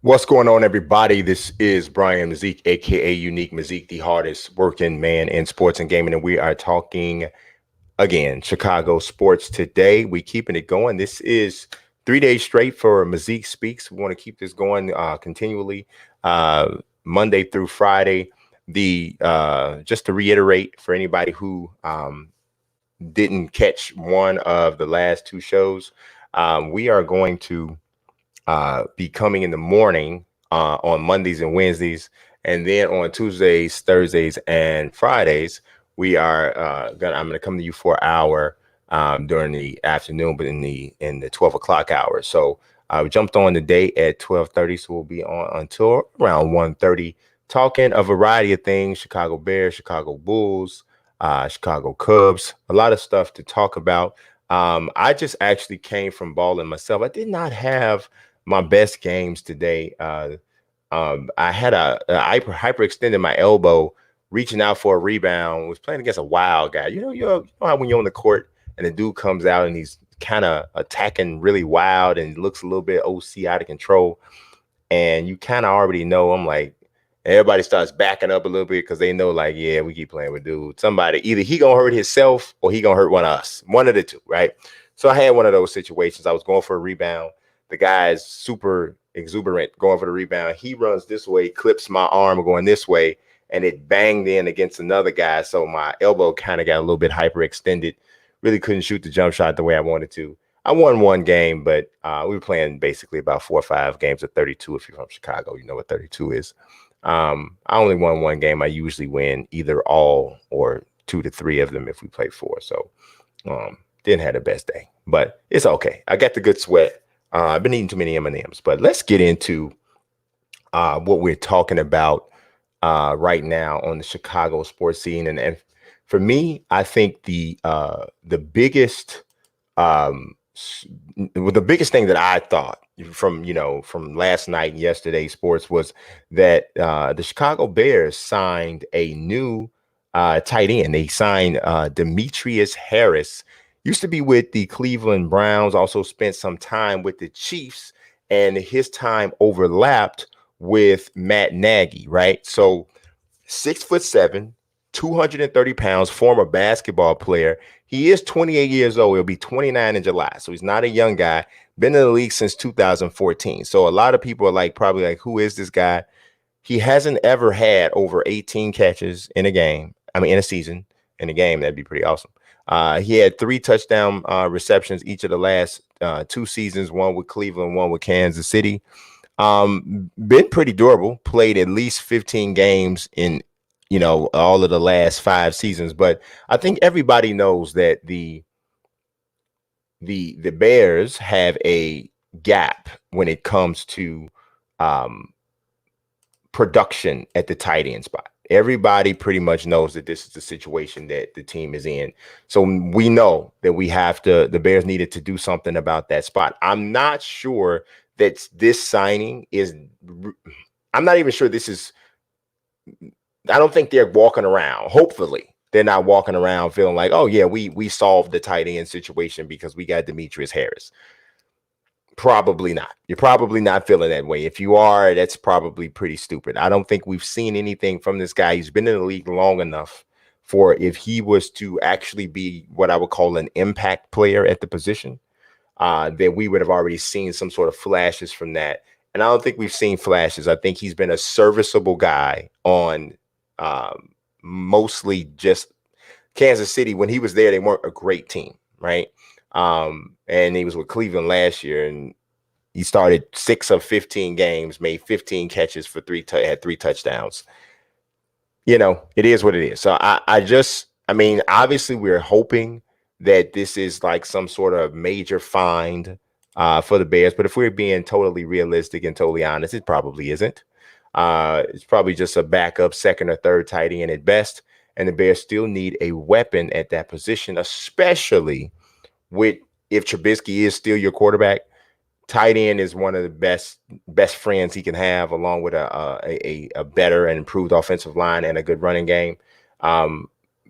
What's going on, everybody? This is Brian Mazique, aka Unique Mazique, the hardest working man in sports and gaming, and we are talking again Chicago sports today. We keeping it going. This is 3 days straight for Mazique Speaks. We want to keep this going continually, Monday through Friday. The Just to reiterate for anybody who didn't catch one of the last two shows, we are going to be coming in the morning on Mondays and Wednesdays, and then on Tuesdays, Thursdays, and Fridays, I'm gonna come to you for an hour during the afternoon, but in the 12 o'clock hour. So we jumped on the day at 12:30, so we'll be on until around 1:30, talking a variety of things: Chicago Bears, Chicago Bulls, Chicago Cubs, a lot of stuff to talk about. I just actually came from balling myself. I did not have my best games today. I had I hyperextended my elbow, reaching out for a rebound. Was playing against a wild guy. You know how when you're on the court and the dude comes out and he's kind of attacking really wild and looks a little bit OC out of control, and you kind of already know. I'm like, everybody starts backing up a little bit because they know, like, yeah, we keep playing with dude. Somebody either he gonna hurt himself or he gonna hurt one of us. One of the two, right? So I had one of those situations. I was going for a rebound. The guy is super exuberant going for the rebound. He runs this way, clips my arm going this way, and it banged in against another guy. So my elbow kind of got a little bit hyperextended. Really couldn't shoot the jump shot the way I wanted to. I won one game, but we were playing basically about 4 or 5 games of 32. If you're from Chicago, you know what 32 is. I only won one game. I usually win either all or 2 to 3 of them if we play four. So didn't have the best day, but it's okay. I got the good sweat. I've been eating too many M&Ms, but let's get into what we're talking about right now on the Chicago sports scene. And for me, I think the biggest the biggest thing that I thought from last night and yesterday's sports was that the Chicago Bears signed a new tight end. They signed Demetrius Harris. Used to be with the Cleveland Browns, also spent some time with the Chiefs, and his time overlapped with Matt Nagy, right? So 6'7", 230 pounds, former basketball player. He is 28 years old. He'll be 29 in July. So he's not a young guy. Been in the league since 2014. So a lot of people are probably like, who is this guy? He hasn't ever had over 18 catches in a game. I mean, in a season, in a game. That'd be pretty awesome. He had 3 touchdown receptions each of the last 2 seasons, one with Cleveland, one with Kansas City. Been pretty durable, played at least 15 games in, all of the last 5 seasons. But I think everybody knows that the Bears have a gap when it comes to production at the tight end spot. Everybody pretty much knows that this is the situation that the team is in. So we know that the Bears needed to do something about that spot. I'm not sure that this signing is, I'm not even sure this is, I don't think they're walking around. Hopefully they're not walking around feeling like, oh yeah, we solved the tight end situation because we got Demetrius Harris. Probably not. You're probably not feeling that way. If you are, that's probably pretty stupid. I don't think we've seen anything from this guy. He's been in the league long enough for if he was to actually be what I would call an impact player at the position, that we would have already seen some sort of flashes from that. And I don't think we've seen flashes. I think he's been a serviceable guy on mostly just Kansas City. When he was there, they weren't a great team, right? And he was with Cleveland last year, and he started 6 of 15 games, made 15 catches for had 3 touchdowns. It is what it is. So I mean, obviously we're hoping that this is like some sort of major find for the Bears. But if we're being totally realistic and totally honest, it probably isn't. It's probably just a backup second or third tight end at best. And the Bears still need a weapon at that position, especially if Trubisky is still your quarterback. Tight end is one of the best friends he can have, along with a better and improved offensive line and a good running game.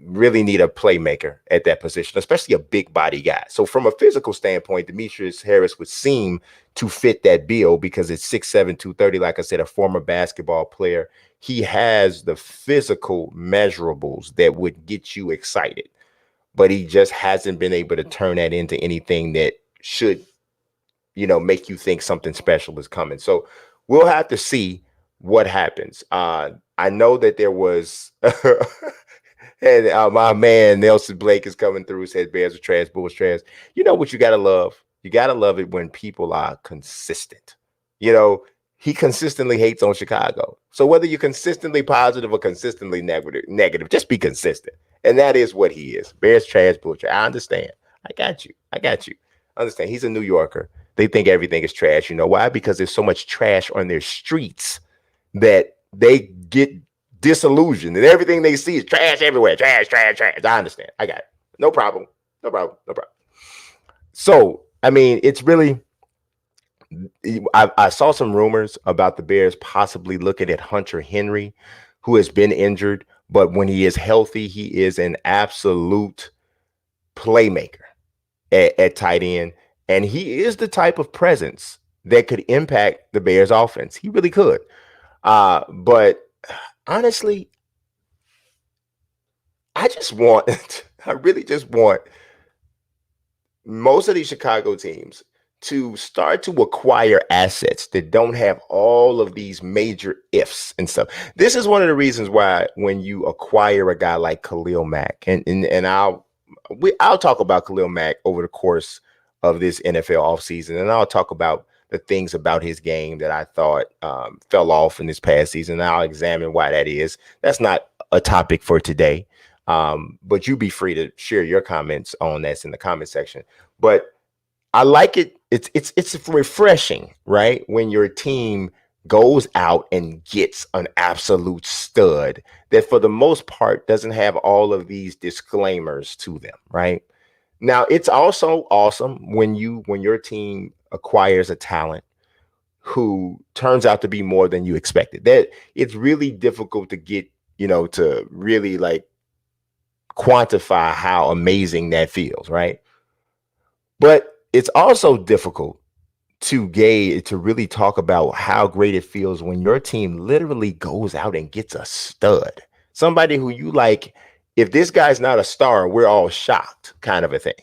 really need a playmaker at that position, especially a big body guy. So from a physical standpoint, Demetrius Harris would seem to fit that bill because it's 6'7", 230. Like I said, a former basketball player. He has the physical measurables that would get you excited, but he just hasn't been able to turn that into anything that should, make you think something special is coming. So we'll have to see what happens. I know that there was and my man Nelson Blake is coming through, said Bears are trash, Bulls trash. You know what you gotta love? You gotta love it when people are consistent. He consistently hates on Chicago. So whether you're consistently positive or consistently negative, just be consistent. And that is what he is. Bears trash, Bulls trash. I understand. I got you. I understand. He's a New Yorker. They think everything is trash. You know why? Because there's so much trash on their streets that they get disillusioned and everything they see is trash everywhere. Trash. I understand. I got it. No problem. So, I mean, it's really, I saw some rumors about the Bears possibly looking at Hunter Henry, who has been injured, but when he is healthy, he is an absolute playmaker at tight end. And he is the type of presence that could impact the Bears offense. He really could. But honestly, I really just want most of these Chicago teams to start to acquire assets that don't have all of these major ifs and stuff. This is one of the reasons why when you acquire a guy like Khalil Mack, and I'll talk about Khalil Mack over the course of this NFL offseason, and I'll talk about the things about his game that I thought fell off in this past season. And I'll examine why that is. That's not a topic for today. But you be free to share your comments on this in the comment section. But I like it. It's refreshing, right? When your team goes out and gets an absolute stud that for the most part doesn't have all of these disclaimers to them, right? Now, it's also awesome when your team acquires a talent who turns out to be more than you expected. That it's really difficult to get, to really like quantify how amazing that feels, right? But it's also difficult to really talk about how great it feels when your team literally goes out and gets a stud, somebody who you like. If this guy's not a star, we're all shocked, kind of a thing.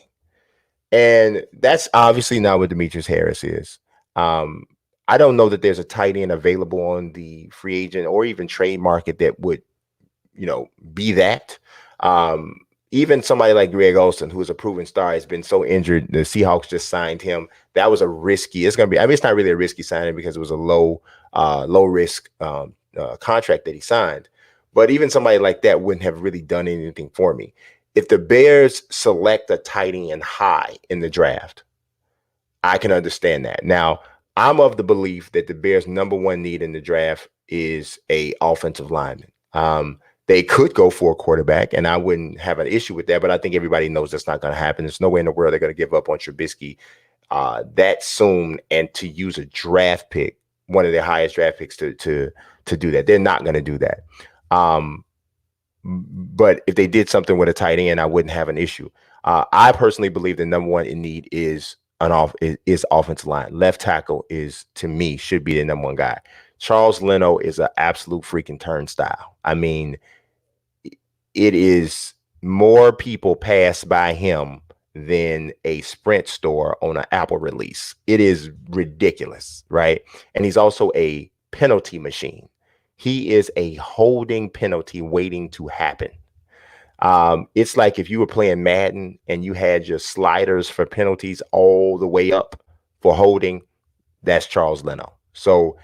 And that's obviously not what Demetrius Harris is. I don't know that there's a tight end available on the free agent or even trade market that would, be that. Even somebody like Greg Olsen, who is a proven star, has been so injured. The Seahawks just signed him. That was a risky. It's going to be. I mean, it's not really a risky signing because it was a low risk contract that he signed. But even somebody like that wouldn't have really done anything for me. If the Bears select a tight end high in the draft, I can understand that. Now, I'm of the belief that the Bears' number one need in the draft is a offensive lineman. They could go for a quarterback, and I wouldn't have an issue with that, but I think everybody knows that's not going to happen. There's no way in the world they're going to give up on Trubisky that soon and to use a draft pick, one of their highest draft picks to do that. They're not going to do that. But if they did something with a tight end, I wouldn't have an issue. I personally believe the number one in need is offensive line. Left tackle to me, should be the number one guy. Charles Leno is an absolute freaking turnstile. I mean, it is more people pass by him than a Sprint store on an Apple release. It is ridiculous, right? And he's also a penalty machine. He is a holding penalty waiting to happen. It's like if you were playing Madden and you had your sliders for penalties all the way up for holding, that's Charles Leno. So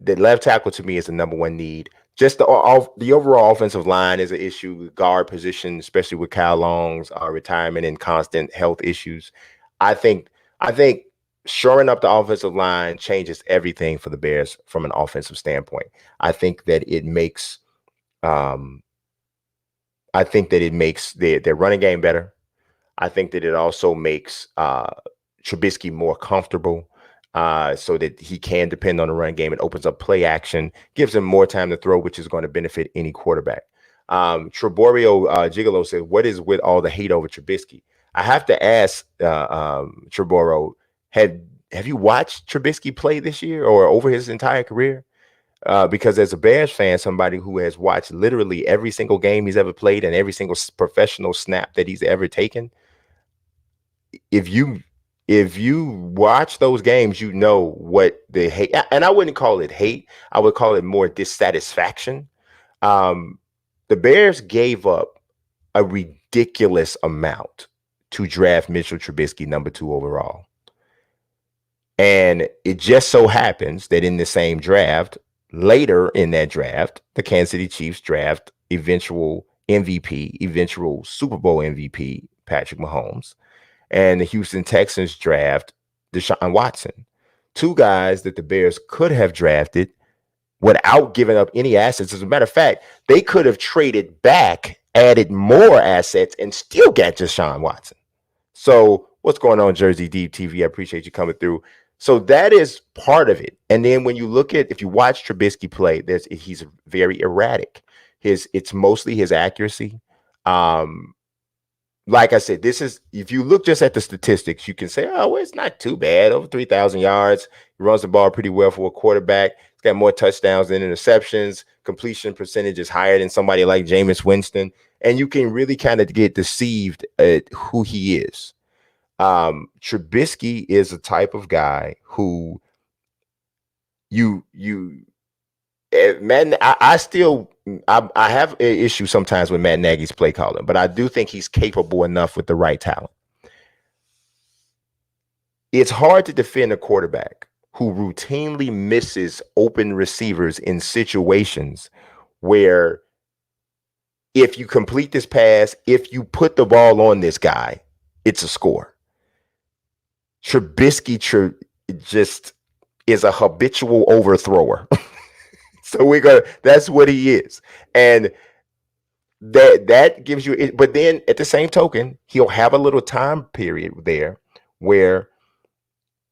the left tackle to me is the number one need. Just the overall offensive line is an issue. Guard position, especially with Kyle Long's retirement and constant health issues. I think shoring up the offensive line changes everything for the Bears from an offensive standpoint. I think that it makes their running game better. I think that it also makes Trubisky more comfortable. So that he can depend on the run game. It opens up play action, gives him more time to throw, which is going to benefit any quarterback. Treborio Gigolo said, "What is with all the hate over Trubisky?" I have to ask Treborio, have you watched Trubisky play this year or over his entire career? Because as a Bears fan, somebody who has watched literally every single game he's ever played and every single professional snap that he's ever taken, if you watch those games, you know what the hate, and I wouldn't call it hate. I would call it more dissatisfaction. Um, the Bears gave up a ridiculous amount to draft Mitchell Trubisky number 2 overall. And it just so happens that in the same draft, later in that draft, the Kansas City Chiefs draft eventual MVP, eventual Super Bowl MVP, Patrick Mahomes, and the Houston Texans draft Deshaun Watson. 2 guys that the Bears could have drafted without giving up any assets. As a matter of fact, they could have traded back, added more assets, and still got Deshaun Watson. So what's going on, Jersey Deep TV? I appreciate you coming through. So that is part of it. And then when you look at, if you watch Trubisky play, he's very erratic. It's mostly his accuracy. Like I said, this is, if you look just at the statistics, you can say, oh, well, it's not too bad. Over 3,000 yards. He runs the ball pretty well for a quarterback. He's got more touchdowns than interceptions. Completion percentage is higher than somebody like Jameis Winston. And you can really kind of get deceived at who he is. Trubisky is a type of guy who Matt, I have an issue sometimes with Matt Nagy's play calling, but I do think he's capable enough with the right talent. It's hard to defend a quarterback who routinely misses open receivers in situations where if you complete this pass, if you put the ball on this guy, it's a score. Trubisky just is a habitual overthrower. So that's what he is. And that gives you it. But then at the same token, he'll have a little time period there where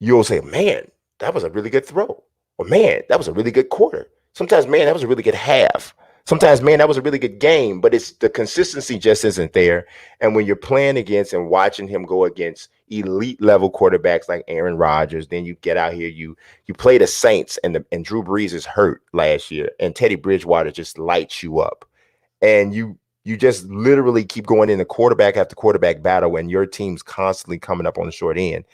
you'll say, man, that was a really good throw. Or man, that was a really good quarter. Sometimes, man, that was a really good half. Sometimes, man, that was a really good game, but it's the consistency just isn't there. And when you're playing against and watching him go against elite level quarterbacks like Aaron Rodgers, then you get out here, you play the Saints, and Drew Brees is hurt last year, and Teddy Bridgewater just lights you up, and you just literally keep going into quarterback after quarterback battle, and your team's constantly coming up on the short end.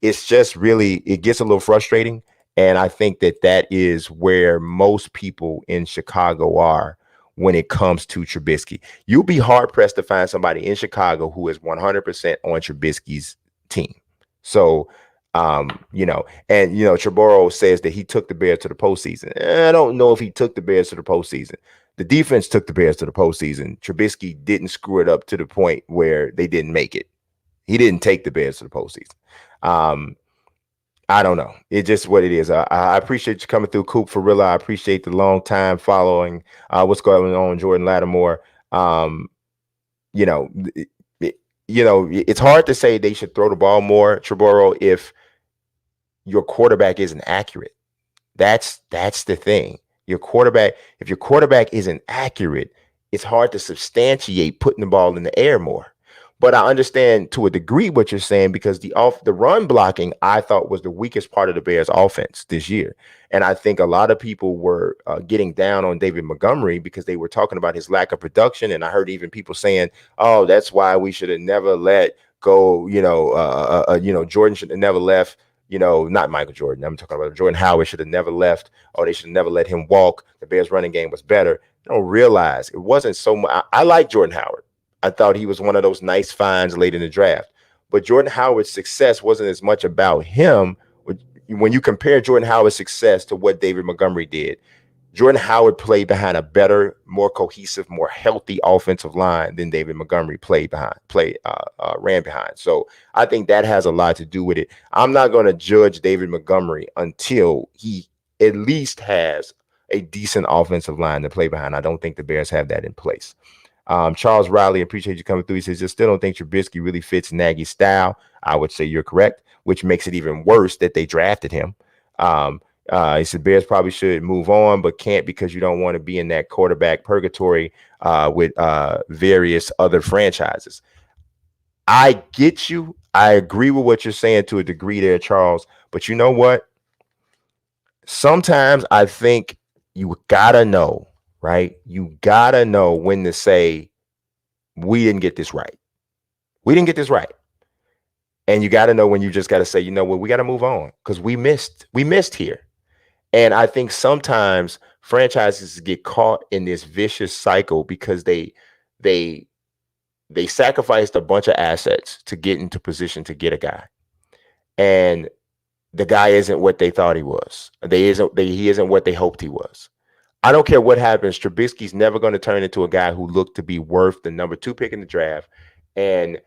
It's just really, it gets a little frustrating. And I think that is where most people in Chicago are when it comes to Trubisky. You'll be hard-pressed to find somebody in Chicago who is 100% on Trubisky's team. So, Treborio says that he took the Bears to the postseason. I don't know if he took the Bears to the postseason. The defense took the Bears to the postseason. Trubisky didn't screw it up to the point where they didn't make it. He didn't take the Bears to the postseason. I don't know. It's just what it is. I appreciate you coming through, Coop Farilla. I appreciate the long time following what's going on, Jordan Lattimore. It's hard to say they should throw the ball more, Treborio, if your quarterback isn't accurate. That's the thing. If your quarterback isn't accurate, it's hard to substantiate putting the ball in the air more. But I understand to a degree what you're saying, because the run blocking, I thought, was the weakest part of the Bears offense this year. And I think a lot of people were getting down on David Montgomery because they were talking about his lack of production. And I heard even people saying, oh, that's why we should have never let go. Jordan should have never left. Not Michael Jordan. I'm talking about Jordan Howard should have never left. Or they should have never let him walk. The Bears running game was better. They don't realize it wasn't so much. I like Jordan Howard. I thought he was one of those nice finds late in the draft. But Jordan Howard's success wasn't as much about him. When you compare Jordan Howard's success to what David Montgomery did, Jordan Howard played behind a better, more cohesive, more healthy offensive line than David Montgomery ran behind. So I think that has a lot to do with it. I'm not going to judge David Montgomery until he at least has a decent offensive line to play behind. I don't think the Bears have that in place. Charles Riley, appreciate you coming through. He says, I still don't think Trubisky really fits Nagy's style. I would say you're correct, which makes it even worse that they drafted him. He said Bears probably should move on, but can't because you don't want to be in that quarterback purgatory with various other franchises. I get you. I agree with what you're saying to a degree there, Charles. But you know what? Sometimes I think you gotta know, right? You gotta know when to say, we didn't get this right. We didn't get this right. And you gotta know when you just gotta say, you know what, we gotta move on because we missed here. And I think sometimes franchises get caught in this vicious cycle because they they sacrificed a bunch of assets to get into position to get a guy. And the guy isn't what they thought he was. He isn't what they hoped he was. I don't care what happens. Trubisky's never going to turn into a guy who looked to be worth the number 2 pick in the draft and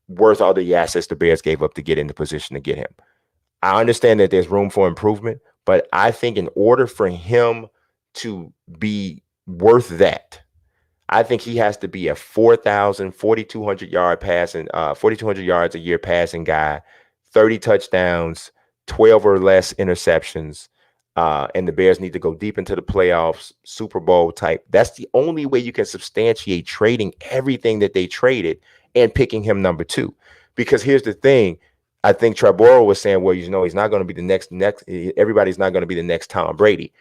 worth all the assets the Bears gave up to get into position to get him. I understand that there's room for improvement, but I think in order for him to be worth that, I think he has to be a 4,200 yard passing, 4,200 yards a year passing guy, 30 touchdowns, 12 or less interceptions. And the Bears need to go deep into the playoffs, Super Bowl type. That's the only way you can substantiate trading everything that they traded and picking him number 2. Because here's the thing. I think Traboro was saying, well, he's not going to be the next, everybody's not going to be the next Tom Brady.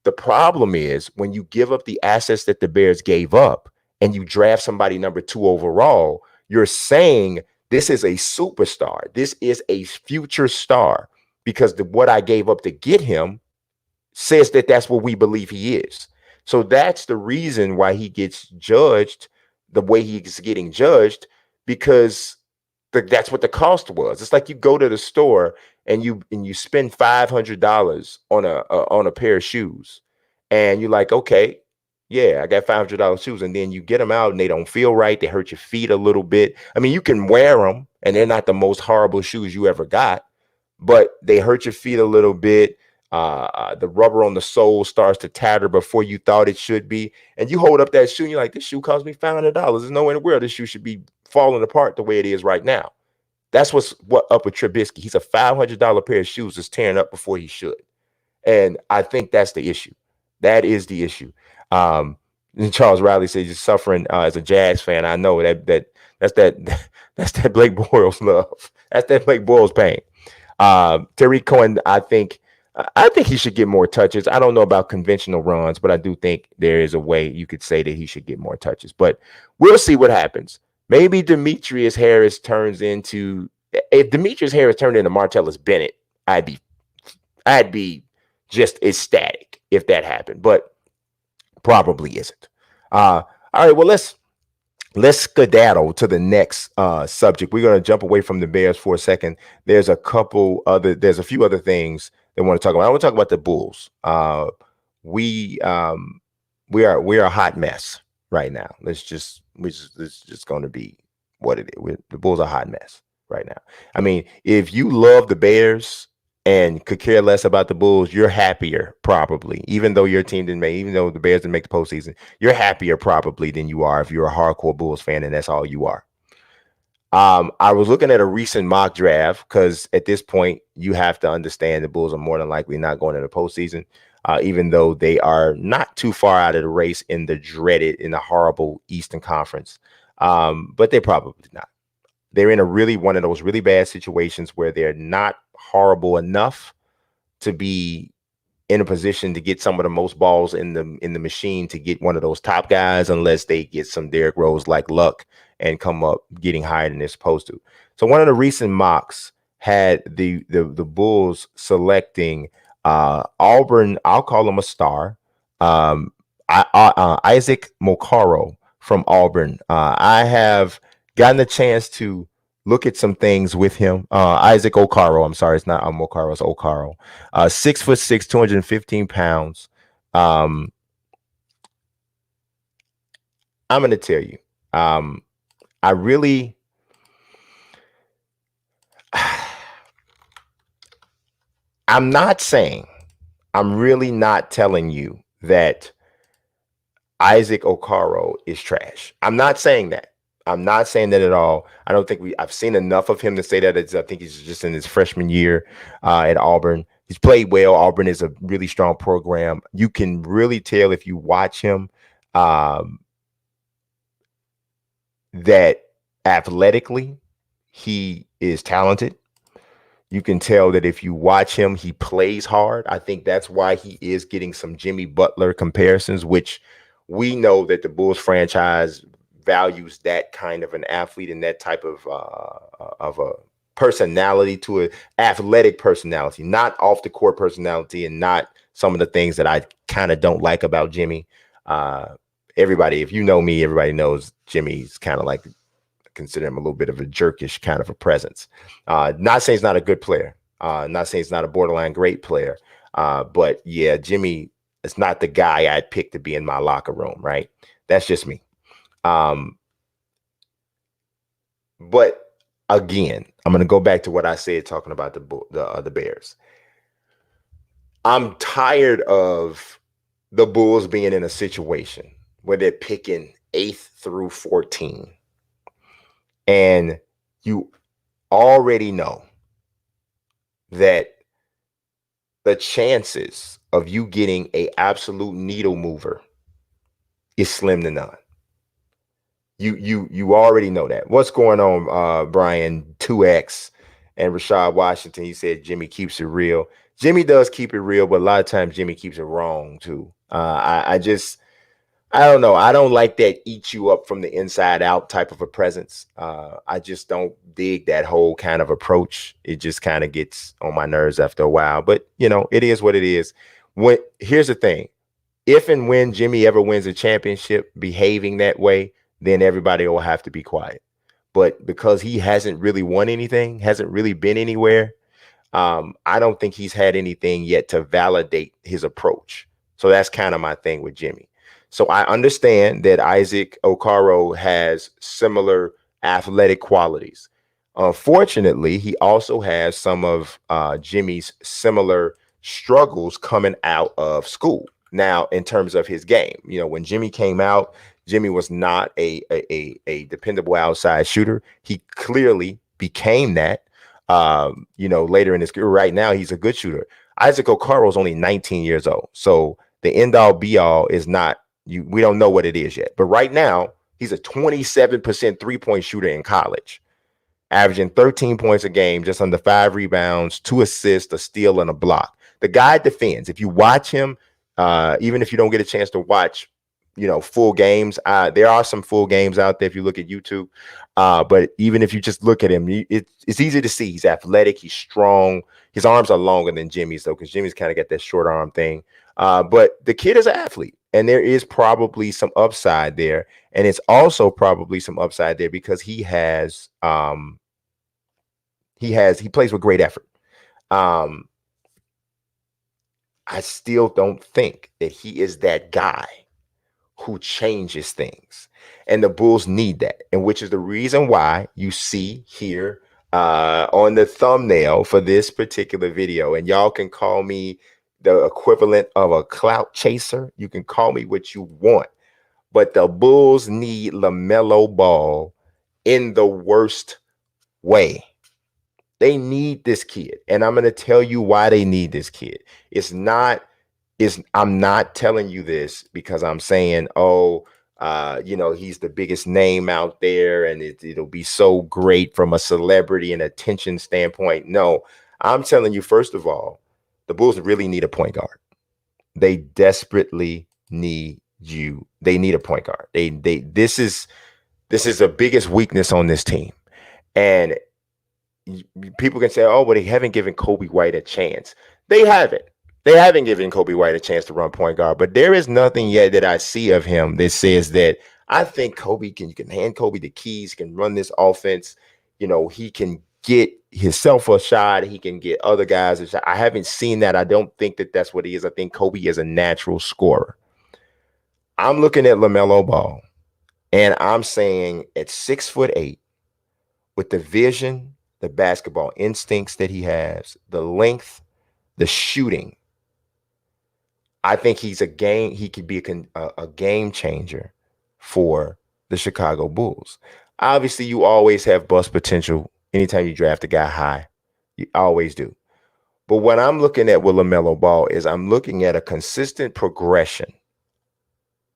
The problem is when you give up the assets that the Bears gave up and you draft somebody number 2 overall, you're saying this is a superstar. This is a future star because what I gave up to get him says that that's what we believe he is. So that's the reason why he gets judged the way he's getting judged, because that's what the cost was. It's like you go to the store and you spend $500 on a pair of shoes, and you're like, okay, yeah, I got $500 shoes, and then you get them out and they don't feel right. They hurt your feet a little bit. I mean, you can wear them and they're not the most horrible shoes you ever got, but they hurt your feet a little bit. The rubber on the sole starts to tatter before you thought it should be, and you hold up that shoe and you're like, this shoe cost me $500. There's no way in the world this shoe should be falling apart the way it is right now. That's what up with Trubisky. He's a $500 pair of shoes that's tearing up before he should. And I think that's the issue. That is the issue. Charles Riley says he's suffering as a Jags fan. I know that's that Blake Bortles love. That's that Blake Bortles pain. Tariq Cohen, I think he should get more touches. I don't know about conventional runs, but I do think there is a way you could say that he should get more touches. But we'll see what happens. Maybe Demetrius Harris turns into – if Demetrius Harris turned into Martellus Bennett, I'd be just ecstatic if that happened, but probably isn't. All right, well, let's skedaddle to the next subject. We're going to jump away from the Bears for a second. There's a few other things they want to talk about. I want to talk about the Bulls. We are a hot mess right now. It's just going to be what it is. The Bulls are a hot mess right now. I mean, if you love the Bears and could care less about the Bulls, you're happier probably, even though your team even though the Bears didn't make the postseason, you're happier probably than you are if you're a hardcore Bulls fan and that's all you are. I was looking at a recent mock draft because at this point you have to understand the Bulls are more than likely not going to the postseason, even though they are not too far out of the race in the horrible Eastern Conference. But they're probably not. They're in one of those really bad situations where they're not horrible enough to be in a position to get some of the most balls in the machine to get one of those top guys, unless they get some Derrick Rose like luck and come up getting higher than they're supposed to. So one of the recent mocks had the Bulls selecting Auburn. I'll call him a star. Isaac Mokaro from Auburn. I have gotten a chance to look at some things with him. Isaac Okaro. I'm sorry, it's not Mokaro, it's Okaro. 6'6", 215 pounds. I'm going to tell you, I'm really not telling you that Isaac Okaro is trash. I'm not saying that. I'm not saying that at all. I've seen enough of him to say that. I think he's just in his freshman year at Auburn He's played well. Auburn is a really strong program. You can really tell if you watch him um, that athletically he is talented. You can tell that if you watch him, he plays hard. I think that's why he is getting some Jimmy Butler comparisons, which we know that the Bulls franchise values that kind of an athlete and that type of a personality to an athletic personality, not off the court personality, and not some of the things that I kind of don't like about Jimmy. Uh, everybody, if you know me, everybody knows Jimmy's kind of like consider him a little bit of a jerkish kind of a presence. Not saying he's not a good player. Not saying he's not a borderline great player. But yeah, Jimmy is not the guy I'd pick to be in my locker room, right? That's just me. But again, I'm going to go back to what I said talking about the Bears. I'm tired of the Bulls being in a situation where they're picking 8th through 14. And you already know that the chances of you getting a absolute needle mover is slim to none. You already know that. What's going on, Brian 2X and Rashad Washington? He said Jimmy keeps it real. Jimmy does keep it real, but a lot of times Jimmy keeps it wrong too. I don't know. I don't like that eat you up from the inside out type of a presence. I just don't dig that whole kind of approach. It just kind of gets on my nerves after a while. But, it is what it is. Here's the thing. If and when Jimmy ever wins a championship behaving that way, then everybody will have to be quiet. But because he hasn't really won anything, hasn't really been anywhere, I don't think he's had anything yet to validate his approach. So that's kind of my thing with Jimmy. So I understand that Isaac Okoro has similar athletic qualities. Unfortunately, he also has some of Jimmy's similar struggles coming out of school. Now, in terms of his game, when Jimmy came out, Jimmy was not a dependable outside shooter. He clearly became that, later in his career. Right now, he's a good shooter. Isaac Okoro is only 19 years old. So the end all be all is not, we don't know what it is yet. But right now, he's a 27% 3-point shooter in college, averaging 13 points a game, just under 5 rebounds, 2 assists, a steal, and a block. The guy defends. If you watch him, even if you don't get a chance to watch, full games, there are some full games out there if you look at YouTube. But even if you just look at him, it's easy to see. He's athletic. He's strong. His arms are longer than Jimmy's, though, because Jimmy's kind of got that short arm thing. But the kid is an athlete, and there is probably some upside there. And it's also probably some upside there because he plays with great effort. I still don't think that he is that guy who changes things. And the Bulls need that. And which is the reason why you see here on the thumbnail for this particular video. And y'all can call me the equivalent of a clout chaser. You can call me what you want. But the Bulls need LaMelo Ball in the worst way. They need this kid. And I'm going to tell you why they need this kid. I'm not telling you this because I'm saying, he's the biggest name out there and it'll be so great from a celebrity and attention standpoint. No, I'm telling you, first of all, the Bulls really need a point guard. They desperately need you. They need a point guard. This is the biggest weakness on this team. And people can say, oh, but they haven't given Kobe White a chance. They haven't. They haven't given Kobe White a chance to run point guard, but there is nothing yet that I see of him that says that I think you can hand Kobe the keys, can run this offense. He can get himself a shot. He can get other guys a shot. I haven't seen that. I don't think that that's what he is. I think Kobe is a natural scorer. I'm looking at LaMelo Ball, and I'm saying at 6'8", with the vision, the basketball instincts that he has, the length, the shooting, I think he could be a game changer for the Chicago Bulls. Obviously, you always have bust potential anytime you draft a guy high. You always do. But what I'm looking at with LaMelo Ball is I'm looking at a consistent progression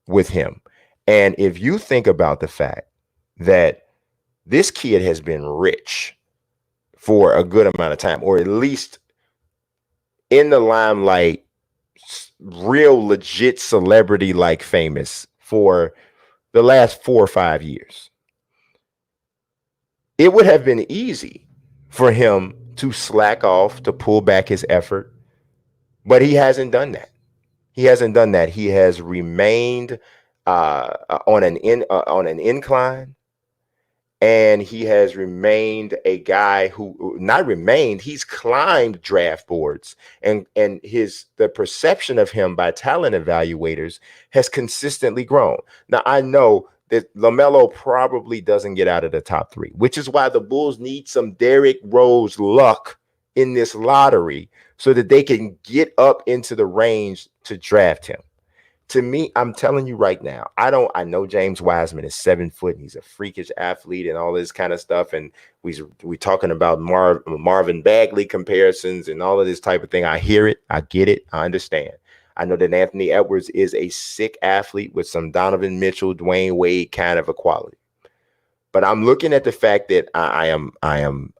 with him. And if you think about the fact that this kid has been rich for a good amount of time, or at least in the limelight, real legit celebrity like famous for the last 4 or 5 years, it would have been easy for him to slack off, to pull back his effort, but he hasn't done that. He hasn't done that. He has remained on an incline, and he has remained a guy who not remained. He's climbed draft boards, and the perception of him by talent evaluators has consistently grown. Now I know that LaMelo probably doesn't get out of the top 3, which is why the Bulls need some Derrick Rose luck in this lottery so that they can get up into the range to draft him. To me, I'm telling you right now, I know James Wiseman is 7 foot and he's a freakish athlete and all this kind of stuff. And we talking about Marvin Bagley comparisons and all of this type of thing. I hear it. I get it. I understand. I know that Anthony Edwards is a sick athlete with some Donovan Mitchell, Dwayne Wade kind of a quality. But I'm looking at the fact that I am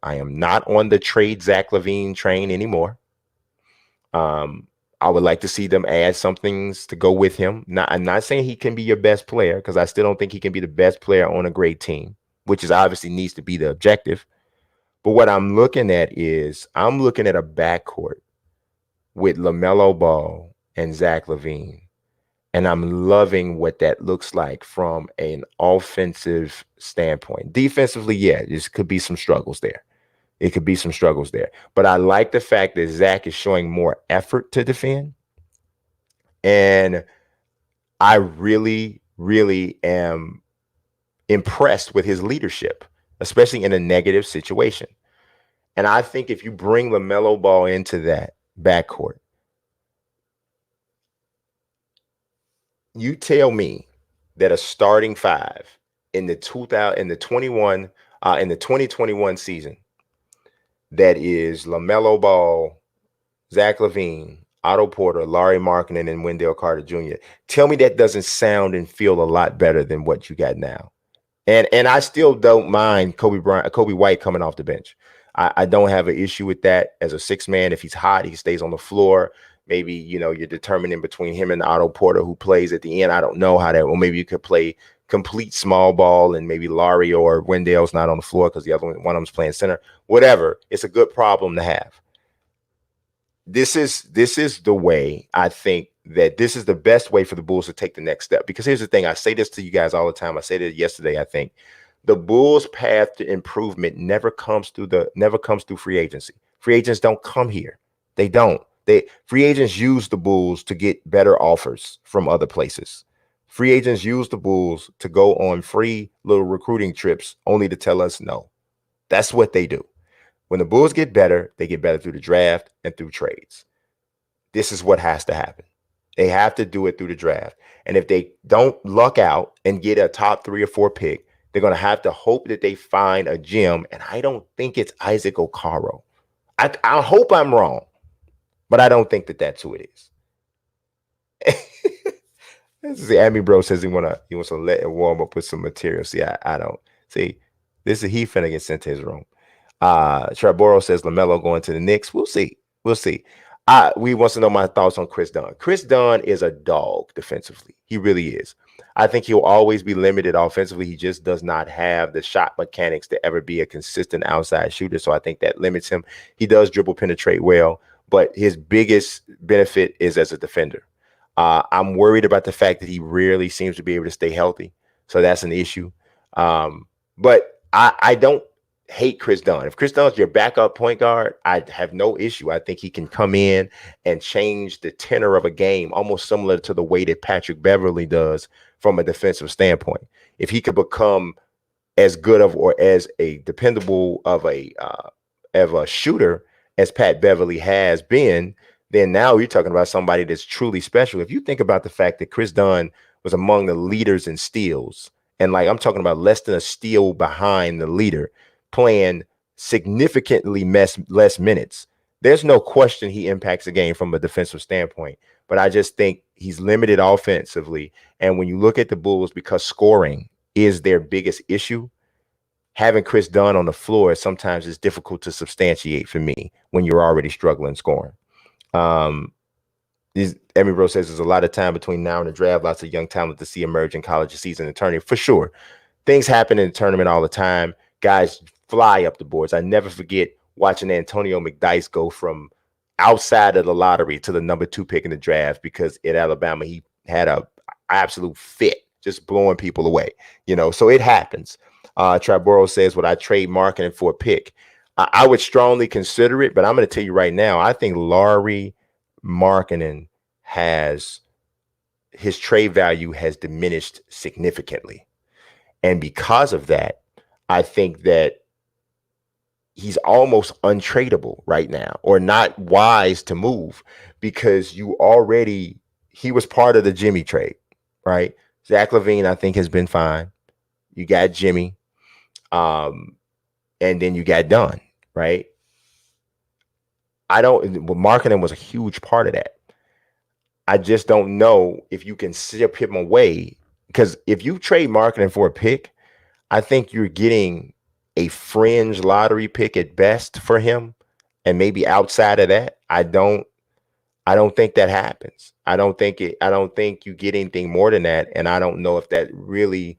not on the trade Zach LaVine train anymore. I would like to see them add some things to go with him. I'm not saying he can be your best player, because I still don't think he can be the best player on a great team, which is obviously needs to be the objective. But what I'm looking at is I'm looking at a backcourt with LaMelo Ball and Zach LaVine. And I'm loving what that looks like from an offensive standpoint. Defensively, yeah, there could be some struggles there. It could be some struggles there. But I like the fact that Zach is showing more effort to defend. And I really, really am impressed with his leadership, especially in a negative situation. And I think if you bring LaMelo Ball into that backcourt, you tell me that a starting 5 in the 2021 season that is LaMelo Ball, Zach LaVine, Otto Porter, Larry Markkinen, and Wendell Carter Jr. Tell me that doesn't sound and feel a lot better than what you got now. And I still don't mind Kobe White coming off the bench. I don't have an issue with that as a 6-man. If he's hot, he stays on the floor. Maybe, you're determining between him and Otto Porter who plays at the end. I don't know how that, or maybe you could play complete small ball and maybe Larry or Wendell's not on the floor because the other one of them's playing center. Whatever. It's a good problem to have. This is the way I think that this is the best way for the Bulls to take the next step. Because here's the thing. I say this to you guys all the time. I said it yesterday, I think. The Bulls' path to improvement never comes through free agency. Free agents don't come here. They don't. Free agents use the Bulls to get better offers from other places. Free agents use the Bulls to go on free little recruiting trips only to tell us no. That's what they do. When the Bulls get better, they get better through the draft and through trades. This is what has to happen. They have to do it through the draft. And if they don't luck out and get a top 3 or 4 pick, they're going to have to hope that they find a gem. And I don't think it's Isaac Okoro. I hope I'm wrong, but I don't think that that's who it is. This is the Amy Bro says he wants to let it warm up with some material. See, I don't. See, this is he finna get sent to his room. Traboro says LaMelo going to the Knicks. We'll see. We wants to know my thoughts on Kris Dunn. Kris Dunn is a dog defensively. He really is. I think he'll always be limited offensively. He just does not have the shot mechanics to ever be a consistent outside shooter. So I think that limits him. He does dribble penetrate well, but his biggest benefit is as a defender. I'm worried about the fact that he rarely seems to be able to stay healthy. So that's an issue. But I don't hate Kris Dunn. If Kris Dunn's your backup point guard, I have no issue. I think he can come in and change the tenor of a game, almost similar to the way that Patrick Beverley does from a defensive standpoint. If he could become as good of or as a dependable of a shooter as Pat Beverley has been, then now you're talking about somebody that's truly special. If you think about the fact that Kris Dunn was among the leaders in steals, and like I'm talking about less than a steal behind the leader, playing significantly less minutes there's no question he impacts the game from a defensive standpoint. But I just think he's limited offensively. And when you look at the Bulls, because scoring is their biggest issue, having Chris Dunn on the floor sometimes is difficult to substantiate for me when you're already struggling scoring. Emery Bro says there's a lot of time between now and the draft, lots of young talent to see emerge in college season and tournament. For sure. Things happen in the tournament all the time. Guys fly up the boards. I never forget watching Antonio McDyess go from outside of the lottery to the number 2 pick in the draft because in Alabama, he had a absolute fit, just blowing people away, so it happens. Traboro says, would I trade marketing for a pick? I would strongly consider it, but I'm going to tell you right now, I think Lauri Markkanen his trade value has diminished significantly. And because of that, I think that he's almost untradeable right now, or not wise to move, because he was part of the Jimmy trade, right? Zach LaVine, I think, has been fine. You got Jimmy, and then you got Dunn, right? Markkanen was a huge part of that. I just don't know if you can ship him away, because if you trade Markkanen for a pick, I think you're getting a fringe lottery pick at best for him, and maybe outside of that, I don't think that happens. I don't think you get anything more than that, and I don't know if that really,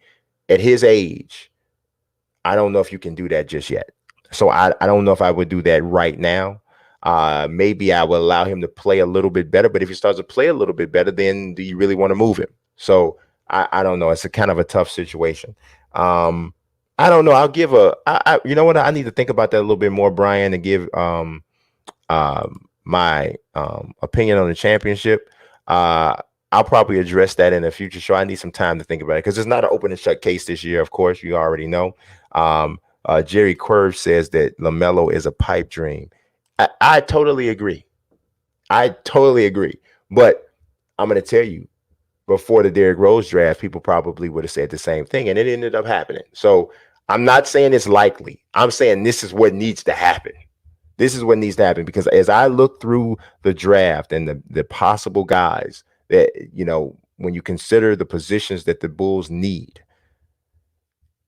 at his age, I don't know if you can do that just yet. So I don't know if I would do that right now. Maybe I will allow him to play a little bit better, but if he starts to play a little bit better, then do you really want to move him? So I don't know. It's a kind of a tough situation. I don't know. I'll give you know what? I need to think about that a little bit more, Brian, and give my opinion on the championship. I'll probably address that in a future show. I need some time to think about it because it's not an open and shut case this year. Of course, you already know. Jerry Quirv says that LaMelo is a pipe dream. I totally agree. But I'm going to tell you, before the Derrick Rose draft, people probably would have said the same thing, and it ended up happening. So I'm not saying it's likely. I'm saying this is what needs to happen. This is what needs to happen, because as I look through the draft and the possible guys that, when you consider the positions that the Bulls need,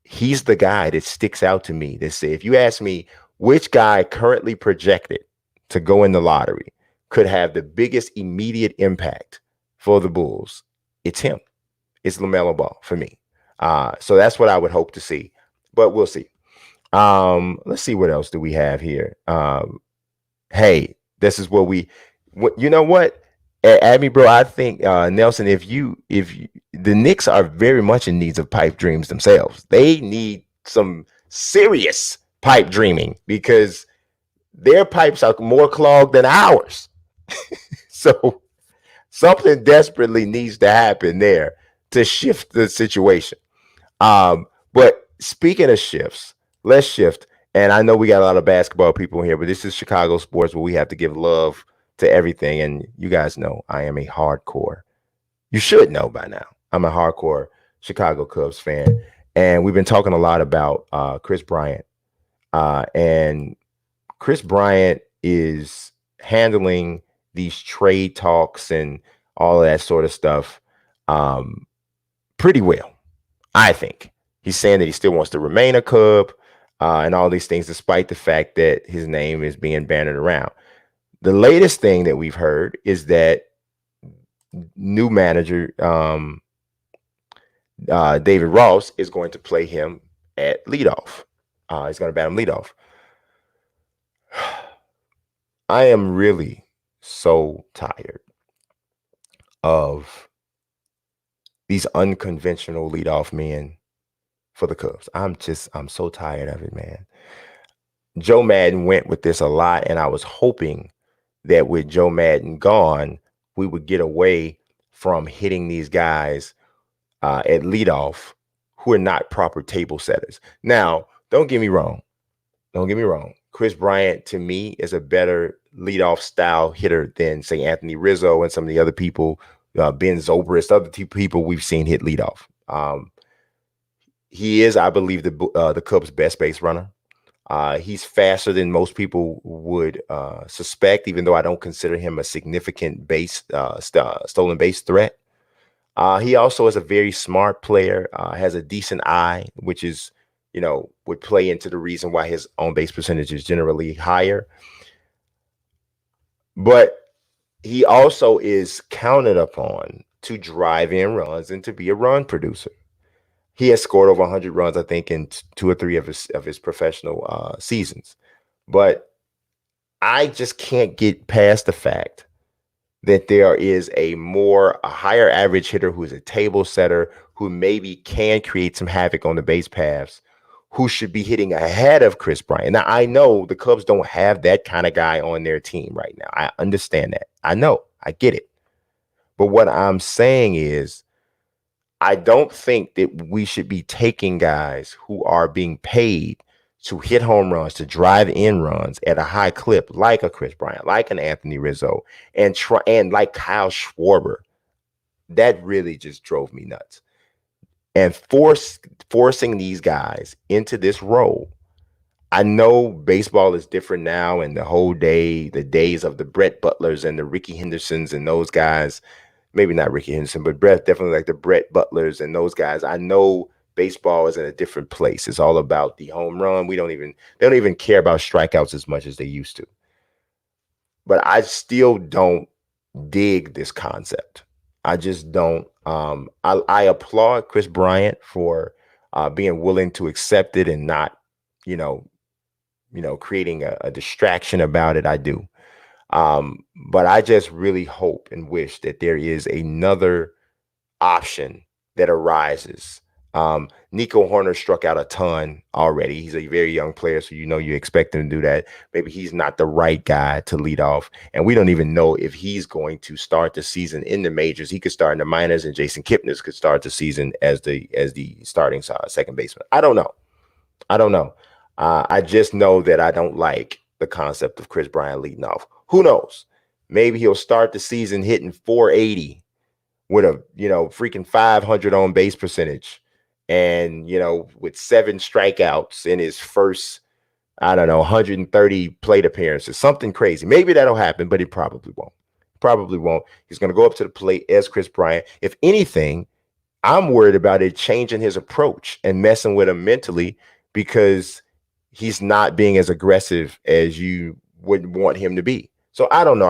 he's the guy that sticks out to me. That say, if you ask me which guy currently projected to go in the lottery could have the biggest immediate impact for the Bulls, it's him. It's LaMelo Ball for me. So that's what I would hope to see, but we'll see. Let's see, what else do we have here? Hey, this is what you know what? Abby, bro, I think Nelson, if the Knicks are very much in need of pipe dreams themselves. They need some serious pipe dreaming because their pipes are more clogged than ours. So something desperately needs to happen there to shift the situation. But speaking of shifts, let's shift. And I know we got a lot of basketball people here, but this is Chicago sports where we have to give love to everything. And you guys know I am a hardcore. You should know by now. I'm a hardcore Chicago Cubs fan. And we've been talking a lot about Kris Bryant. And Kris Bryant is handling these trade talks and all of that sort of stuff pretty well, I think. He's saying that he still wants to remain a Cub and all these things, despite the fact that his name is being bannered around. The latest thing that we've heard is that new manager David Ross is going to play him at leadoff. He's going to bat him leadoff. I am really so tired of these unconventional leadoff men for the Cubs. I'm so tired of it, man. Joe Madden went with this a lot, and I was hoping that with Joe Madden gone, we would get away from hitting these guys at leadoff who are not proper table setters. Now, don't get me wrong. Kris Bryant, to me, is a better leadoff style hitter than, say, Anthony Rizzo and some of the other people, Ben Zobrist, other people we've seen hit leadoff. He is, I believe, the Cubs' best base runner. He's faster than most people would suspect, even though I don't consider him a significant stolen base threat. He also is a very smart player, has a decent eye, which is, would play into the reason why his on base percentage is generally higher. But he also is counted upon to drive in runs and to be a run producer. He has scored over 100 runs, I think, in two or three of his professional seasons. But I just can't get past the fact that there is a higher average hitter who is a table setter, who maybe can create some havoc on the base paths, who should be hitting ahead of Kris Bryant. Now, I know the Cubs don't have that kind of guy on their team right now. I understand that. I know. I get it. But what I'm saying is, I don't think that we should be taking guys who are being paid to hit home runs, to drive in runs at a high clip, like a Kris Bryant, like an Anthony Rizzo, and like Kyle Schwarber. That really just drove me nuts. And forcing these guys into this role. I know baseball is different now, and the days of the Brett Butlers and the Ricky Hendersons and those guys, maybe not Ricky Henderson, but definitely like the Brett Butlers and those guys. I know baseball is in a different place. It's all about the home run. They don't even care about strikeouts as much as they used to. But I still don't dig this concept. I just don't. I applaud Kris Bryant for being willing to accept it and not, creating a distraction about it. I do. But I just really hope and wish that there is another option that arises. Nico Horner struck out a ton already. He's a very young player, so you expect him to do that. Maybe he's not the right guy to lead off, and we don't even know if he's going to start the season in the majors. He could start in the minors, and Jason Kipnis could start the season as the starting second baseman. I don't know. I just know that I don't like the concept of Kris Bryant leading off. Who knows? Maybe he'll start the season hitting 480 with a freaking 500 on base percentage, and with 7 strikeouts in his first, I don't know, 130 plate appearances, something crazy. Maybe that'll happen, but it probably won't. He's going to go up to the plate as Kris Bryant. If anything, I'm worried about it changing his approach and messing with him mentally, because he's not being as aggressive as you would want him to be. So I don't know.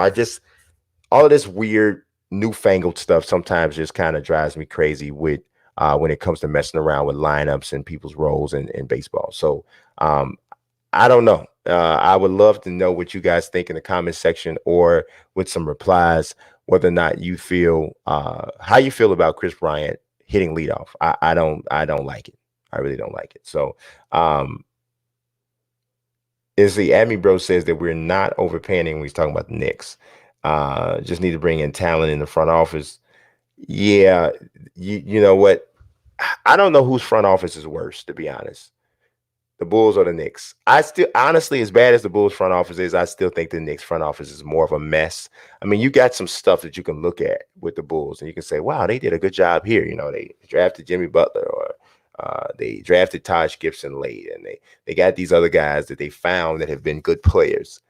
All of this weird newfangled stuff sometimes just kind of drives me crazy with when it comes to messing around with lineups and people's roles in baseball. So I don't know. I would love to know what you guys think in the comment section, or with some replies, whether or not you feel how you feel about Kris Bryant hitting leadoff. I don't like it. I really don't like it. So is the Admi Bro says that we're not overpaying when he's talking about the Knicks. Just need to bring in talent in the front office. Yeah, you know what? I don't know whose front office is worse, to be honest. The Bulls or the Knicks. I still, honestly, as bad as the Bulls front office is, I still think the Knicks front office is more of a mess. I mean, you got some stuff that you can look at with the Bulls, and you can say, wow, they did a good job here. They drafted Jimmy Butler, or they drafted Taj Gibson late, and they got these other guys that they found that have been good players.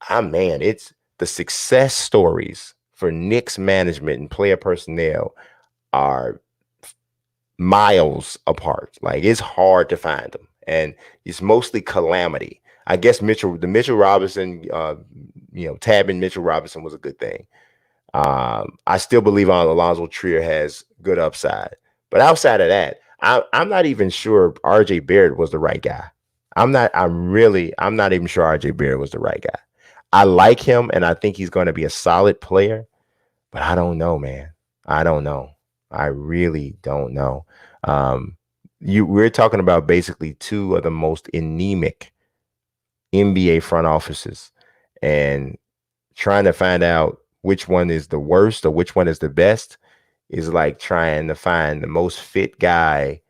Man, it's the success stories for Knicks management and player personnel are miles apart. Like, it's hard to find them, and it's mostly calamity. I guess Mitchell Robinson, tabbing Mitchell Robinson was a good thing. I still believe Alonzo Trier has good upside, but outside of that, I'm not even sure RJ Barrett was the right guy. I'm not even sure RJ Barrett was the right guy. I like him, and I think he's going to be a solid player, but I don't know, man. I don't know. I really don't know. We're talking about basically two of the most anemic NBA front offices, and trying to find out which one is the worst or which one is the best is like trying to find the most fit guy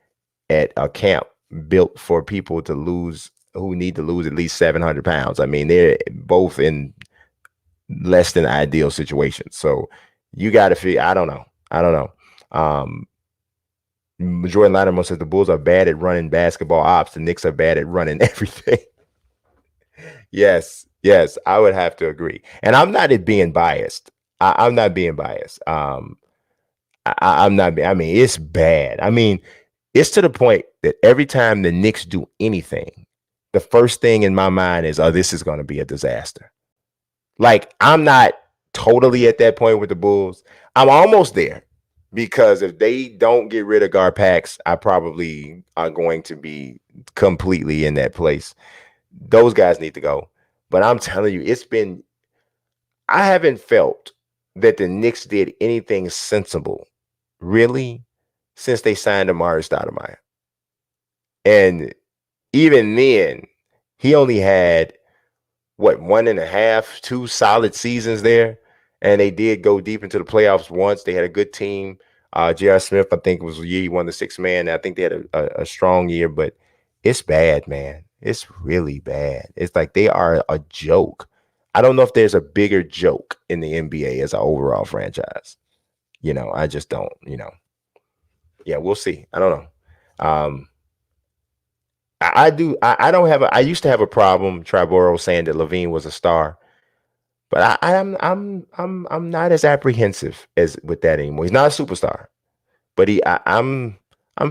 at a camp built for people to lose, who need to lose at least 700 pounds. I mean, they're both in less than ideal situations. So you got to figure, I don't know. Jordan Latimer says the Bulls are bad at running basketball ops. The Knicks are bad at running everything. Yes, I would have to agree. And I'm not it being biased. I'm not being biased. I'm not. I mean, it's bad. I mean, it's to the point that every time the Knicks do anything, the first thing in my mind is, "Oh, this is going to be a disaster." Like I'm not totally at that point with the Bulls. I'm almost there because if they don't get rid of Garpax, I probably are going to be completely in that place. Those guys need to go. But I'm telling you, I haven't felt that the Knicks did anything sensible, really, since they signed Amari Stoudemire. And even then, he only had what, one and a half, two solid seasons there. And they did go deep into the playoffs once. They had a good team. J.R. Smith, I think, was the year he won the sixth man. I think they had a strong year, but it's bad, man. It's really bad. It's like they are a joke. I don't know if there's a bigger joke in the NBA as an overall franchise. I just don't, Yeah, we'll see. I don't know. I do. I don't have. I used to have a problem. Triboro saying that Levine was a star, but I'm not as apprehensive as with that anymore. He's not a superstar, but I'm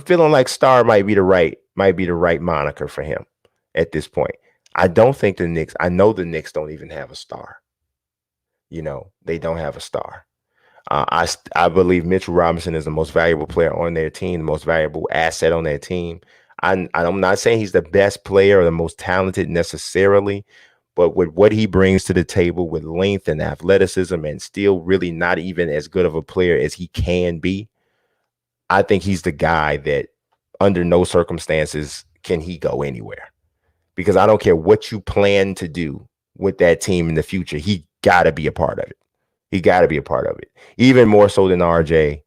feeling like star might be the right moniker for him at this point. I don't think the Knicks. I know the Knicks don't even have a star. They don't have a star. I believe Mitchell Robinson is the most valuable player on their team, the most valuable asset on their team. I'm not saying he's the best player or the most talented necessarily, but with what he brings to the table with length and athleticism and still really not even as good of a player as he can be, I think he's the guy that under no circumstances can he go anywhere. Because I don't care what you plan to do with that team in the future, he got to be a part of it. He got to be a part of it, even more so than RJ.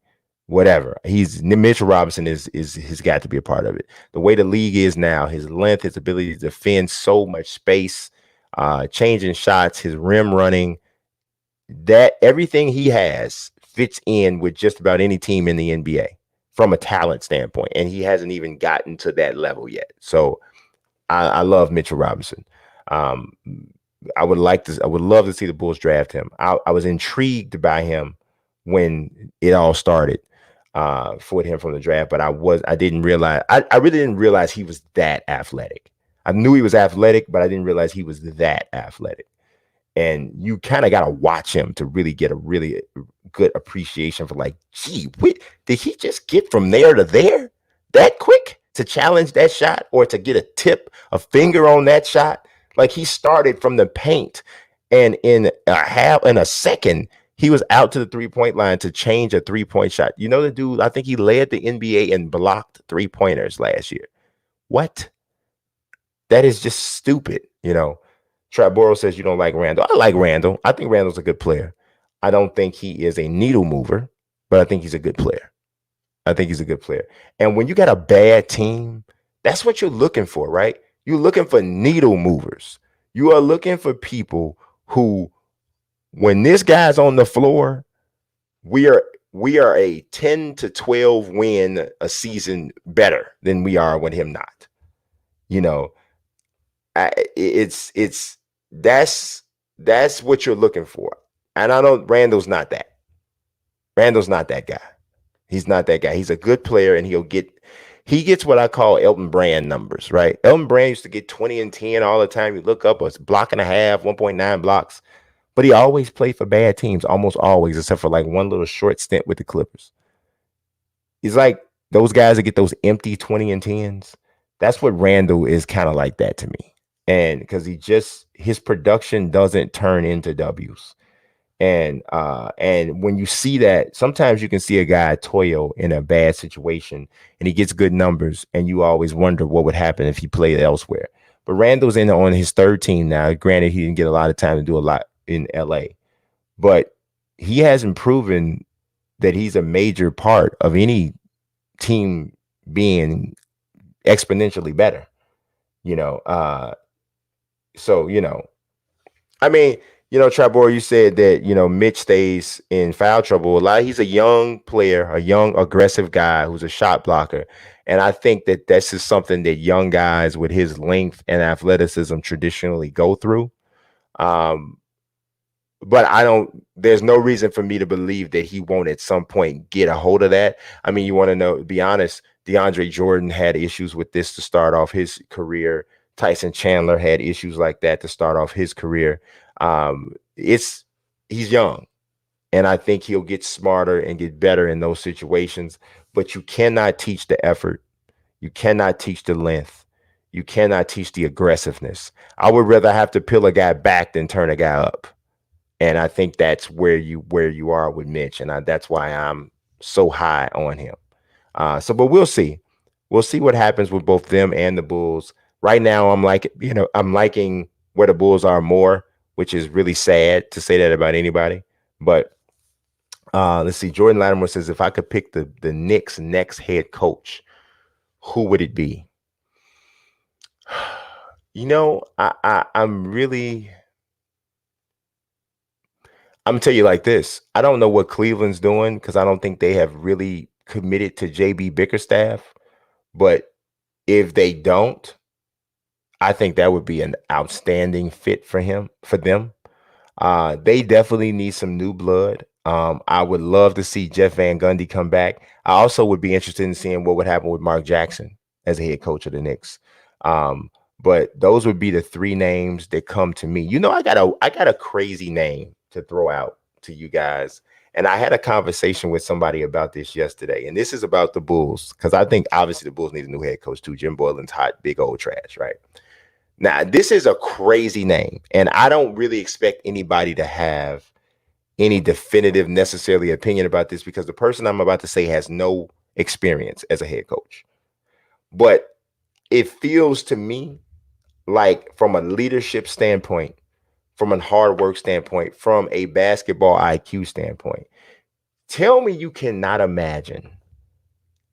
Whatever, he's Mitchell Robinson is has got to be a part of it. The way the league is now, his length, his ability to defend so much space, changing shots, his rim running, that everything he has fits in with just about any team in the NBA from a talent standpoint, and he hasn't even gotten to that level yet. So I love Mitchell Robinson. Um, I would love to see the Bulls draft him. I was intrigued by him when it all started for him from the draft, but I didn't realize, I really didn't realize he was that athletic. I knew he was athletic, but I didn't realize he was that athletic. And you kind of got to watch him to really get a really good appreciation for, like, gee, did he just get from there to there that quick to challenge that shot or to get a finger on that shot? Like, he started from the paint, and in a second, he was out to the 3-point line to change a 3-point shot. The dude, I think he led the NBA in blocked 3-pointers last year. What? That is just stupid. Traboro says you don't like Randall. I like Randall. I think Randall's a good player. I don't think he is a needle mover, but I think he's a good player. I think he's a good player. And when you got a bad team, that's what you're looking for, right? You're looking for needle movers. You are looking for people who, when this guy's on the floor, we are a 10 to 12 win a season better than we are with him not. You know, it's that's what you're looking for. And I know Randall's not that. Randall's not that guy. He's not that guy. He's a good player, and he gets what I call Elton Brand numbers, right? Elton Brand used to get 20 and 10 all the time. You look up, it's block and a half, 1.9 blocks. But he always played for bad teams, almost always, except for like one little short stint with the Clippers. He's like those guys that get those empty 20 and 10s. That's what Randall is kind of like that to me. And because his production doesn't turn into W's. And when you see that, sometimes you can see a guy toil in a bad situation and he gets good numbers, and you always wonder what would happen if he played elsewhere. But Randall's on his third team now. Granted, he didn't get a lot of time to do a lot in LA, but he hasn't proven that he's a major part of any team being exponentially better. You know, so I mean, Trabor, you said that, Mitch stays in foul trouble. He's a young player, a young, aggressive guy who's a shot blocker. And I think that this is something that young guys with his length and athleticism traditionally go through. Um, but there's no reason for me to believe that he won't at some point get a hold of that. I mean, you want to know, be honest, DeAndre Jordan had issues with this to start off his career. Tyson Chandler had issues like that to start off his career. It's He's young, and I think he'll get smarter and get better in those situations. But you cannot teach the effort. You cannot teach the length. You cannot teach the aggressiveness. I would rather have to peel a guy back than turn a guy up. And I think that's where you are with Mitch, and that's why I'm so high on him. But we'll see. We'll see what happens with both them and the Bulls. Right now, I'm liking where the Bulls are more, which is really sad to say that about anybody. But let's see. Jordan Latimer says, if I could pick the Knicks' next head coach, who would it be? I'm gonna tell you like this. I don't know what Cleveland's doing because I don't think they have really committed to JB Bickerstaff. But if they don't, I think that would be an outstanding fit for them. They definitely need some new blood. I would love to see Jeff Van Gundy come back. I also would be interested in seeing what would happen with Mark Jackson as a head coach of the Knicks. Um, but those would be the three names that come to me. I got a crazy name to throw out to you guys. And I had a conversation with somebody about this yesterday. And this is about the Bulls, because I think obviously the Bulls need a new head coach too. Jim Boylan's hot, big old trash, right? Now, this is a crazy name, and I don't really expect anybody to have any definitive necessarily opinion about this because the person I'm about to say has no experience as a head coach. But it feels to me like, from a leadership standpoint, from a hard work standpoint, from a basketball IQ standpoint, tell me you cannot imagine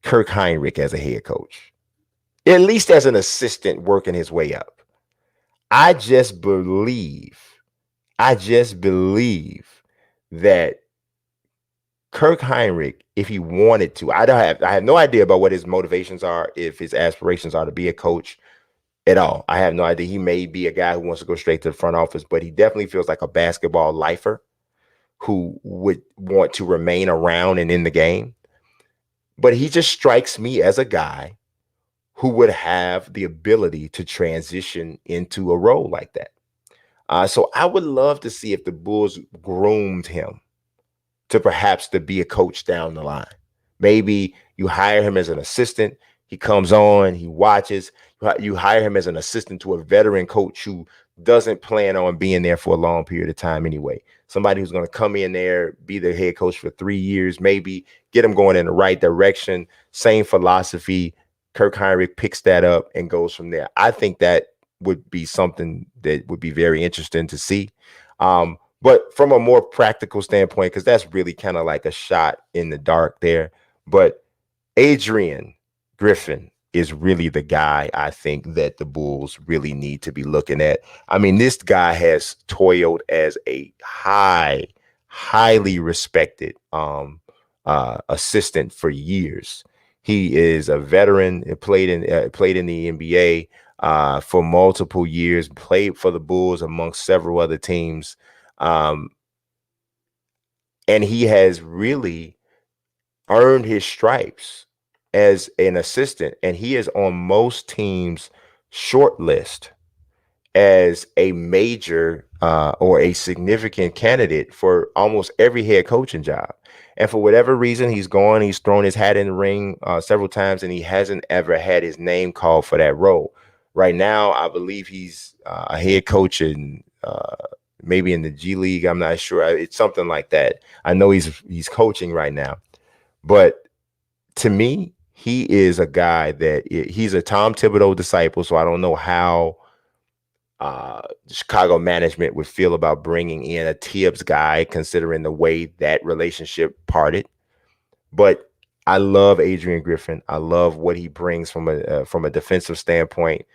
Kirk Heinrich as a head coach, at least as an assistant working his way up. I just believe that Kirk Heinrich, if he wanted to, I have no idea about what his motivations are, if his aspirations are to be a coach at all. I have no idea. He may be a guy who wants to go straight to the front office, but he definitely feels like a basketball lifer who would want to remain around and in the game. But he just strikes me as a guy who would have the ability to transition into a role like that. So I would love to see if the Bulls groomed him to perhaps to be a coach down the line. Maybe you hire him as an assistant. He comes on, he watches. You hire him as an assistant to a veteran coach who doesn't plan on being there for a long period of time anyway. Somebody who's going to come in there, be the head coach for 3 years, maybe get him going in the right direction. Same philosophy. Kirk Heinrich picks that up and goes from there. I think that would be something that would be very interesting to see. But from a more practical standpoint, because that's really kind of like a shot in the dark there. But Adrian Griffin is really the guy I think that the Bulls really need to be looking at. I mean, this guy has toiled as a highly respected assistant for years. He is a veteran. Played in the NBA for multiple years. Played for the Bulls amongst several other teams, and he has really earned his stripes as an assistant, and he is on most teams' short list as a major or a significant candidate for almost every head coaching job. And for whatever reason, he's thrown his hat in the ring several times, and he hasn't ever had his name called for that role. Right now, I believe he's a head coach in maybe in the G League. I'm not sure. It's something like that. I know he's coaching right now. But to me, he is a guy he's a Tom Thibodeau disciple, so I don't know how Chicago management would feel about bringing in a Tibbs guy, considering the way that relationship parted. But I love Adrian Griffin. I love what he brings from a defensive standpoint,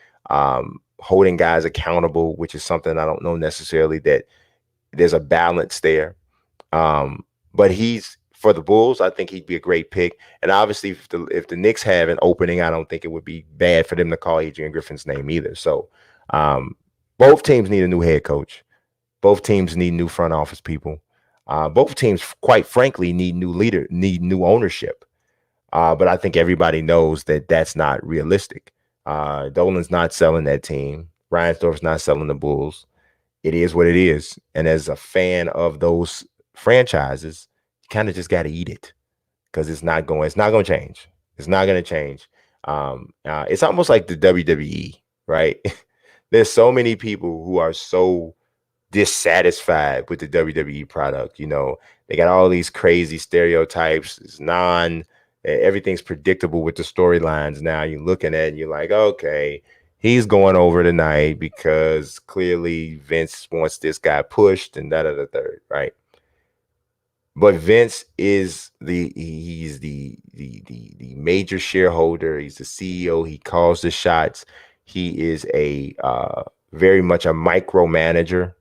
holding guys accountable, which is something I don't know necessarily that there's a balance there. But he's for the Bulls, I think he'd be a great pick. And obviously, if the Knicks have an opening, I don't think it would be bad for them to call Adrian Griffin's name either. So, um, both teams need a new head coach. Both teams need new front office people. Both teams, quite frankly, need new ownership. But I think everybody knows that that's not realistic. Dolan's not selling that team. Reinsdorf's not selling the Bulls. It is what it is. And as a fan of those franchises, you kind of just got to eat it because it's not going to change. It's not going to change. It's almost like the WWE, right? There's so many people who are so dissatisfied with the WWE product. They got all these crazy stereotypes. Everything's predictable with the storylines. Now you're looking at it and you're like, okay, he's going over tonight because clearly Vince wants this guy pushed and the third, right? But Vince is he's the major shareholder. He's the CEO. He calls the shots. He is a very much a micromanager,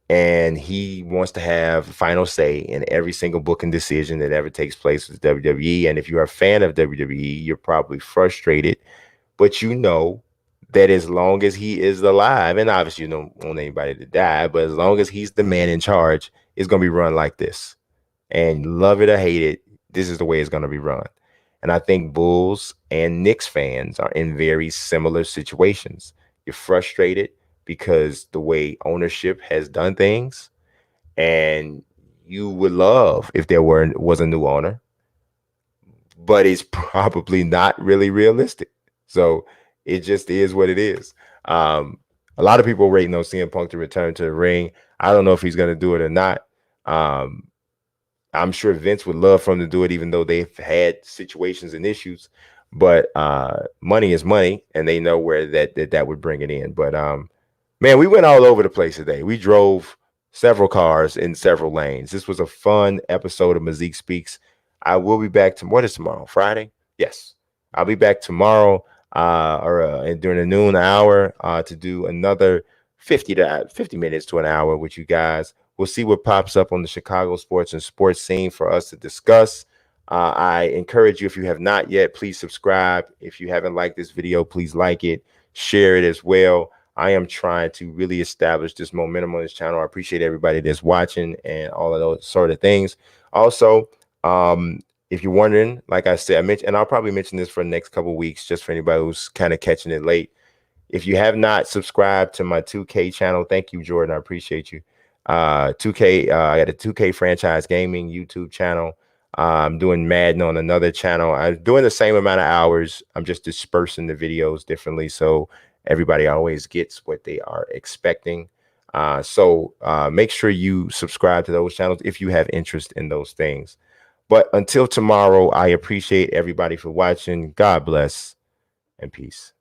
and he wants to have final say in every single booking decision that ever takes place with WWE. And if you're a fan of WWE, you're probably frustrated, but that as long as he is alive, and obviously you don't want anybody to die, but as long as he's the man in charge, it's going to be run like this. And love it or hate it, this is the way it's going to be run. And I think Bulls and Knicks fans are in very similar situations. You're frustrated because the way ownership has done things, and you would love if there was a new owner, but it's probably not really realistic. So it just is what it is. A lot of people waiting on CM Punk to return to the ring. I don't know if he's going to do it or not. I'm sure Vince would love for him to do it, even though they've had situations and issues. But money is money, and they know where that would bring it in. But man, we went all over the place today. We drove several cars in several lanes. This was a fun episode of Mazique Speaks. I will be back what is tomorrow? Friday? Yes. I'll be back tomorrow or during the noon hour to do another 50 minutes to an hour with you guys. We'll see what pops up on the Chicago sports and sports scene for us to discuss. I encourage you, if you have not yet, please subscribe. If you haven't liked this video, please like it, share it as well. I am trying to really establish this momentum on this channel. I appreciate everybody that's watching and all of those sort of things. Also, if you're wondering, like I said, I mentioned, and I'll probably mention this for the next couple of weeks, just for anybody who's kind of catching it late. If you have not subscribed to my 2K channel, thank you, Jordan. I appreciate you. 2K, I got a 2K franchise gaming YouTube channel. I'm doing Madden on another channel. I'm doing the same amount of hours. I'm just dispersing the videos differently, so everybody always gets what they are expecting. So make sure you subscribe to those channels if you have interest in those things. But until tomorrow, I appreciate everybody for watching. God bless and peace.